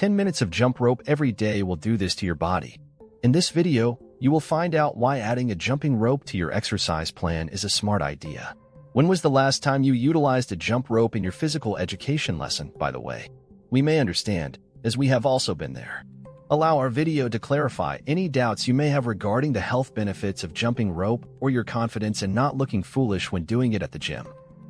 10 minutes of jump rope every day will do this to your body. In this video, you will find out why adding a jumping rope to your exercise plan is a smart idea. When was the last time you utilized a jump rope in your physical education lesson, by the way? We may understand, as we have also been there. Allow our video to clarify any doubts you may have regarding the health benefits of jumping rope or your confidence in not looking foolish when doing it at the gym.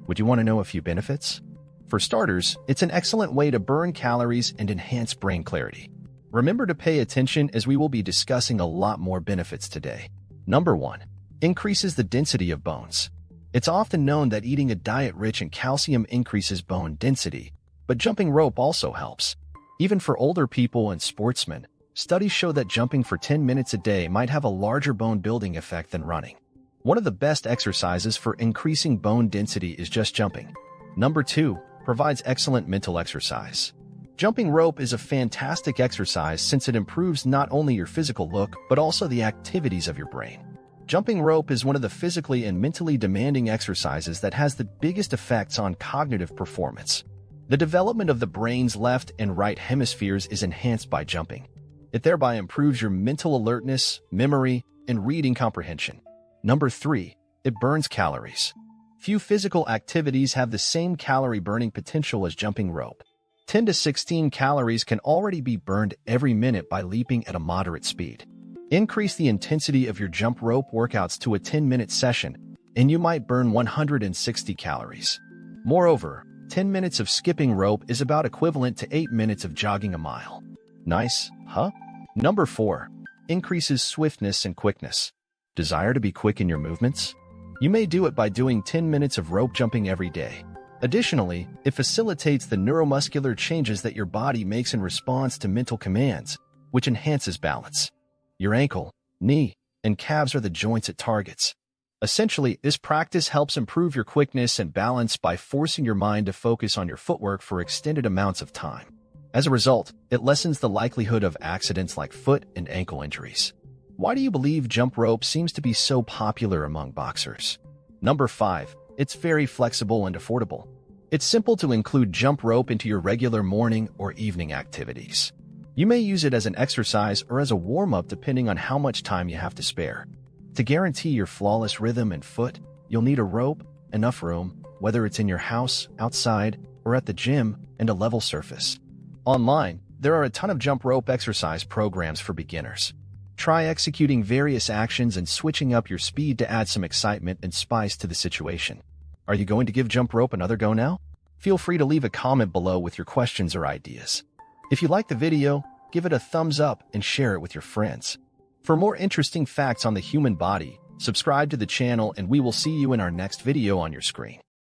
Would you want to know a few benefits? For starters, it's an excellent way to burn calories and enhance brain clarity. Remember to pay attention as we will be discussing a lot more benefits today. Number 1. Increases the density of bones. It's often known that eating a diet rich in calcium increases bone density, but jumping rope also helps. Even for older people and sportsmen, studies show that jumping for 10 minutes a day might have a larger bone-building effect than running. One of the best exercises for increasing bone density is just jumping. Number 2. Provides excellent mental exercise. Jumping rope is a fantastic exercise since it improves not only your physical look, but also the activities of your brain. Jumping rope is one of the physically and mentally demanding exercises that has the biggest effects on cognitive performance. The development of the brain's left and right hemispheres is enhanced by jumping. It thereby improves your mental alertness, memory, and reading comprehension. Number 3. It burns calories. Few physical activities have the same calorie-burning potential as jumping rope. 10 to 16 calories can already be burned every minute by leaping at a moderate speed. Increase the intensity of your jump rope workouts to a 10-minute session, and you might burn 160 calories. Moreover, 10 minutes of skipping rope is about equivalent to 8 minutes of jogging a mile. Nice, huh? Number 4. Increases swiftness and quickness. Desire to be quick in your movements? You may do it by doing 10 minutes of rope jumping every day. Additionally, it facilitates the neuromuscular changes that your body makes in response to mental commands, which enhances balance. Your ankle, knee, and calves are the joints it targets. Essentially, this practice helps improve your quickness and balance by forcing your mind to focus on your footwork for extended amounts of time. As a result, it lessens the likelihood of accidents like foot and ankle injuries. Why do you believe jump rope seems to be so popular among boxers? Number 5. It's very flexible and affordable. It's simple to include jump rope into your regular morning or evening activities. You may use it as an exercise or as a warm-up depending on how much time you have to spare. To guarantee your flawless rhythm and foot, you'll need a rope, enough room, whether it's in your house, outside, or at the gym, and a level surface. Online, there are a ton of jump rope exercise programs for beginners. Try executing various actions and switching up your speed to add some excitement and spice to the situation. Are you going to give jump rope another go now? Feel free to leave a comment below with your questions or ideas. If you like the video, give it a thumbs up and share it with your friends. For more interesting facts on the human body, subscribe to the channel and we will see you in our next video on your screen.